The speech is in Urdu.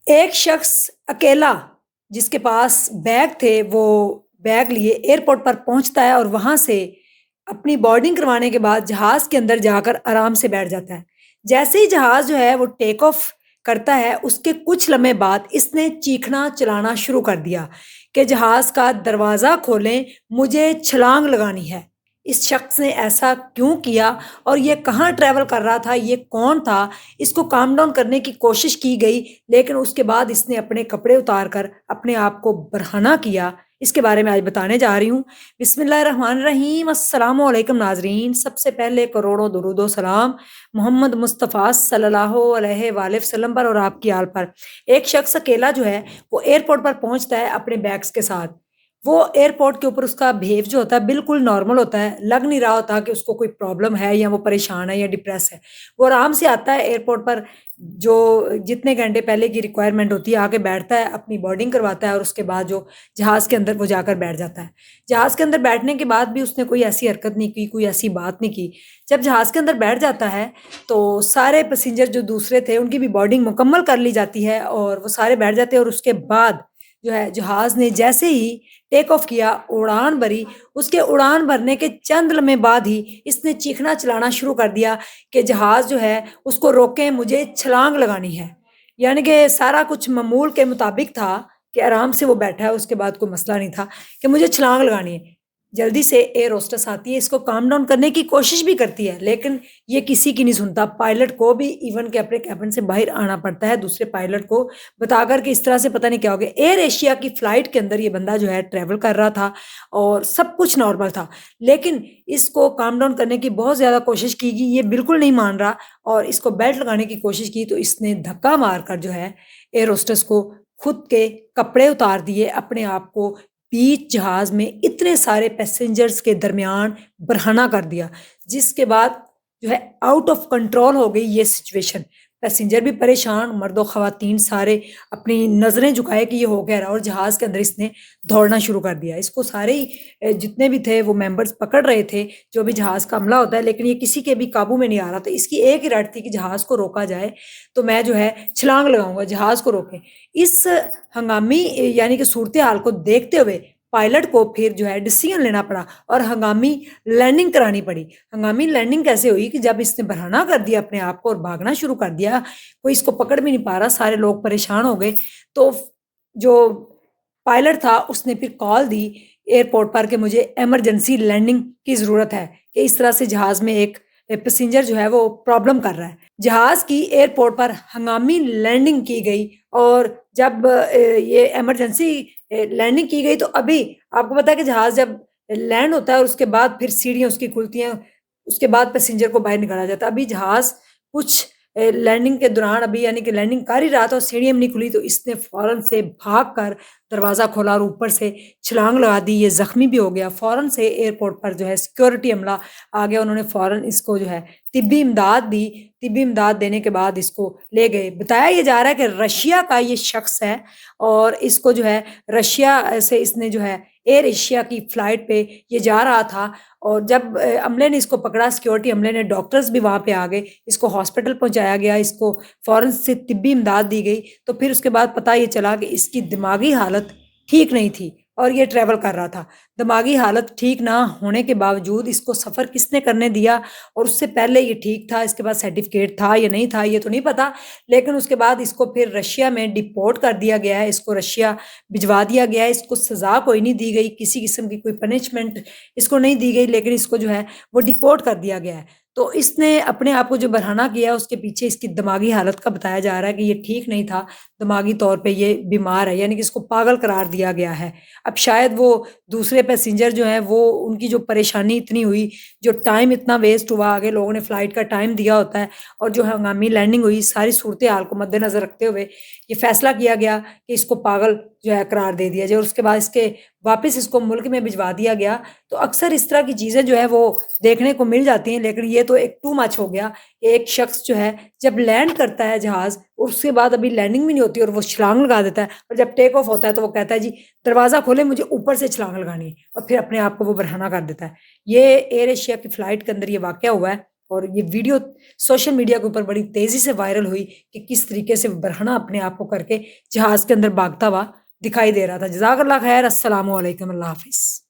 ایک شخص اکیلا جس کے پاس بیگ تھے وہ بیگ لیے ایئرپورٹ پر پہنچتا ہے اور وہاں سے اپنی بورڈنگ کروانے کے بعد جہاز کے اندر جا کر آرام سے بیٹھ جاتا ہے۔ جیسے ہی جہاز جو ہے وہ ٹیک آف کرتا ہے اس کے کچھ لمحے بعد اس نے چیخنا چلانا شروع کر دیا کہ جہاز کا دروازہ کھولیں، مجھے چھلانگ لگانی ہے۔ اس شخص نے ایسا کیوں کیا اور یہ کہاں ٹریول کر رہا تھا، یہ کون تھا؟ اس کو کام ڈاؤن کرنے کی کوشش کی گئی، لیکن اس کے بعد اس نے اپنے کپڑے اتار کر اپنے آپ کو برہنہ کیا۔ اس کے بارے میں آج بتانے جا رہی ہوں۔ بسم اللہ الرحمن الرحیم۔ السلام علیکم ناظرین، سب سے پہلے کروڑوں درود و سلام محمد مصطفیٰ صلی اللہ علیہ وآلہ وسلم پر اور آپ کی آل پر۔ ایک شخص اکیلا جو ہے وہ ایئرپورٹ پر پہنچتا ہے اپنے بیگز کے ساتھ۔ وہ ایئرپورٹ کے اوپر اس کا بہیو جو ہوتا ہے بالکل نارمل ہوتا ہے، لگ نہیں رہا ہوتا کہ اس کو کوئی پرابلم ہے یا وہ پریشان ہے یا ڈپریس ہے۔ وہ آرام سے آتا ہے ایئرپورٹ پر، جو جتنے گھنٹے پہلے کی ریکوائرمنٹ ہوتی ہے آ کے بیٹھتا ہے، اپنی بورڈنگ کرواتا ہے اور اس کے بعد جو جہاز کے اندر وہ جا کر بیٹھ جاتا ہے۔ جہاز کے اندر بیٹھنے کے بعد بھی اس نے کوئی ایسی حرکت نہیں کی، کوئی ایسی بات نہیں کی۔ جب جہاز کے اندر بیٹھ جاتا ہے تو سارے پیسنجر جو دوسرے تھے ان کی بھی بورڈنگ مکمل کر لی جاتی ہے اور وہ سارے بیٹھ جاتے ہیں، اور اس کے بعد جو ہے جہاز نے جیسے ہی ٹیک آف کیا، اڑان بھری، اس کے اڑان بھرنے کے چند لمحے بعد ہی اس نے چیخنا چلانا شروع کر دیا کہ جہاز جو ہے اس کو روکیں، مجھے چھلانگ لگانی ہے۔ یعنی کہ سارا کچھ معمول کے مطابق تھا کہ آرام سے وہ بیٹھا ہے، اس کے بعد کوئی مسئلہ نہیں تھا کہ مجھے چھلانگ لگانی ہے۔ جلدی سے ایئر ہوسٹس آتی ہے، اس کو کام ڈاؤن کرنے کی کوشش بھی کرتی ہے، لیکن یہ کسی کی نہیں سنتا۔ پائلٹ کو بھی ایون کہ اپنے کیبن سے باہر آنا پڑتا ہے دوسرے پائلٹ کو بتا کر کہ اس طرح سے پتہ نہیں کیا ہو گیا۔ ایئر ایشیا کی فلائٹ کے اندر یہ بندہ جو ہے ٹریول کر رہا تھا اور سب کچھ نارمل تھا، لیکن اس کو کام ڈاؤن کرنے کی بہت زیادہ کوشش کی گئی، یہ بالکل نہیں مان رہا اور اس کو بیلٹ لگانے کی کوشش کی تو اس نے دھکا مار کر جو ہے ایئر ہوسٹس کو خود کے کپڑے اتار دیے، اپنے آپ کو بیچ جہاز میں اتنے سارے پیسنجرز کے درمیان برہنہ کر دیا، جس کے بعد جو ہے آؤٹ آف کنٹرول ہو گئی یہ سچویشن۔ پیسنجر بھی پریشان، مرد و خواتین سارے اپنی نظریں جھکائے کہ یہ ہو گیا رہا، اور جہاز کے اندر اس نے دوڑنا شروع کر دیا۔ اس کو سارے ہی جتنے بھی تھے وہ ممبرز پکڑ رہے تھے، جو بھی جہاز کا عملہ ہوتا ہے، لیکن یہ کسی کے بھی قابو میں نہیں آ رہا تھا۔ اس کی ایک ہی رٹ تھی کہ جہاز کو روکا جائے تو میں جو ہے چھلانگ لگاؤں گا، جہاز کو روکیں۔ اس ہنگامی یعنی کہ صورتحال کو دیکھتے ہوئے پائلٹ کو پھر جو ہے ڈیسیژن لینا پڑا اور ہنگامی لینڈنگ کرانی پڑی۔ ہنگامی لینڈنگ کیسے ہوئی کہ جب اس نے برہنہ کر دیا اپنے آپ کو اور بھاگنا شروع کر دیا، کوئی اس کو پکڑ بھی نہیں پا رہا، سارے لوگ پریشان ہو گئے، تو جو پائلٹ تھا اس نے پھر کال دی ایئرپورٹ پر کہ مجھے ایمرجنسی لینڈنگ کی ضرورت ہے، کہ اس طرح سے جہاز میں ایک پیسنجر جو ہے وہ پرابلم کر رہا ہے۔ جہاز کی ایئرپورٹ پر ہنگامی لینڈنگ کی گئی، اور جب یہ ایمرجنسی لینڈنگ کی گئی تو ابھی آپ کو پتا ہے کہ جہاز جب لینڈ ہوتا ہے اور اس کے بعد پھر سیڑھیاں اس کی کھلتی ہیں، اس کے بعد پیسنجر کو باہر نکالا جاتا ہے۔ ابھی جہاز کچھ لینڈنگ کے دوران ابھی یعنی کہ لینڈنگ کر ہی رہا تھا اور سیڑھیاں بھی نہیں کھلی، تو اس نے فوراً سے بھاگ کر دروازہ کھولا اور اوپر سے چھلانگ لگا دی۔ یہ زخمی بھی ہو گیا۔ فوراً سے ایئرپورٹ پر جو ہے سیکورٹی عملہ آ گیا، انہوں نے فوراً اس کو جو ہے طبی امداد دی۔ طبی امداد دینے کے بعد اس کو لے گئے۔ بتایا یہ جا رہا ہے کہ رشیا کا یہ شخص ہے اور اس کو جو ہے رشیا سے اس نے جو ہے ایئر ایشیا کی فلائٹ پہ یہ جا رہا تھا، اور جب عملے نے اس کو پکڑا، سیکورٹی عملے نے، ڈاکٹرز بھی وہاں پہ آ گئے، اس کو ہاسپٹل پہنچایا گیا، اس کو فوراً سے طبی امداد دی گئی، تو پھر اس کے بعد پتہ یہ چلا کہ اس کی دماغی حالت ٹھیک نہیں تھی اور یہ ٹریول کر رہا تھا۔ دماغی حالت ٹھیک نہ ہونے کے باوجود اس کو سفر کس نے کرنے دیا، اور اس سے پہلے یہ ٹھیک تھا، اس کے بعد سرٹیفکیٹ تھا یا نہیں تھا یہ تو نہیں پتا، لیکن اس کے بعد اس کو پھر رشیا میں ڈیپورٹ کر دیا گیا ہے، اس کو رشیا بھجوا دیا گیا ہے۔ اس کو سزا کوئی نہیں دی گئی، کسی قسم کی کوئی پنشمنٹ اس کو نہیں دی گئی، لیکن اس کو جو ہے وہ ڈیپورٹ کر دیا گیا ہے۔ تو اس نے اپنے آپ کو جو برہنہ کیا اس کے پیچھے اس کی دماغی حالت کا بتایا جا رہا ہے کہ یہ ٹھیک نہیں تھا، دماغی طور پہ یہ بیمار ہے، یعنی کہ اس کو پاگل قرار دیا گیا ہے۔ اب شاید وہ دوسرے پیسنجر جو ہیں وہ ان کی جو پریشانی اتنی ہوئی، جو ٹائم اتنا ویسٹ ہوا، آگے لوگوں نے فلائٹ کا ٹائم دیا ہوتا ہے، اور جو ہنگامی لینڈنگ ہوئی، ساری صورتحال کو مد نظر رکھتے ہوئے یہ فیصلہ کیا گیا کہ اس کو پاگل جو ہے قرار دے دیا جائے، اور اس کے بعد اس کے واپس اس کو ملک میں بھجوا دیا گیا۔ تو اکثر اس طرح کی چیزیں جو ہے وہ دیکھنے کو مل جاتی ہیں، لیکن یہ تو ایک ٹو مچ ہو گیا۔ ایک شخص جو ہے جب لینڈ کرتا ہے جہاز، اس کے بعد ابھی لینڈنگ بھی نہیں ہوتی اور وہ چھلانگ لگا دیتا ہے، اور جب ٹیک آف ہوتا ہے تو وہ کہتا ہے جی دروازہ کھولے، مجھے اوپر سے چھلانگ لگانی ہے، اور پھر اپنے آپ کو وہ برہنہ کر دیتا ہے۔ یہ ایئر ایشیا کی فلائٹ کے اندر یہ واقعہ ہوا ہے، اور یہ ویڈیو سوشل میڈیا کے اوپر بڑی تیزی سے وائرل ہوئی کہ کس طریقے سے برہنہ اپنے آپ کو کر کے جہاز کے اندر بھاگتا ہوا دکھائی دے رہا تھا۔ جزاک اللہ خیر، السلام علیکم، اللہ حافظ۔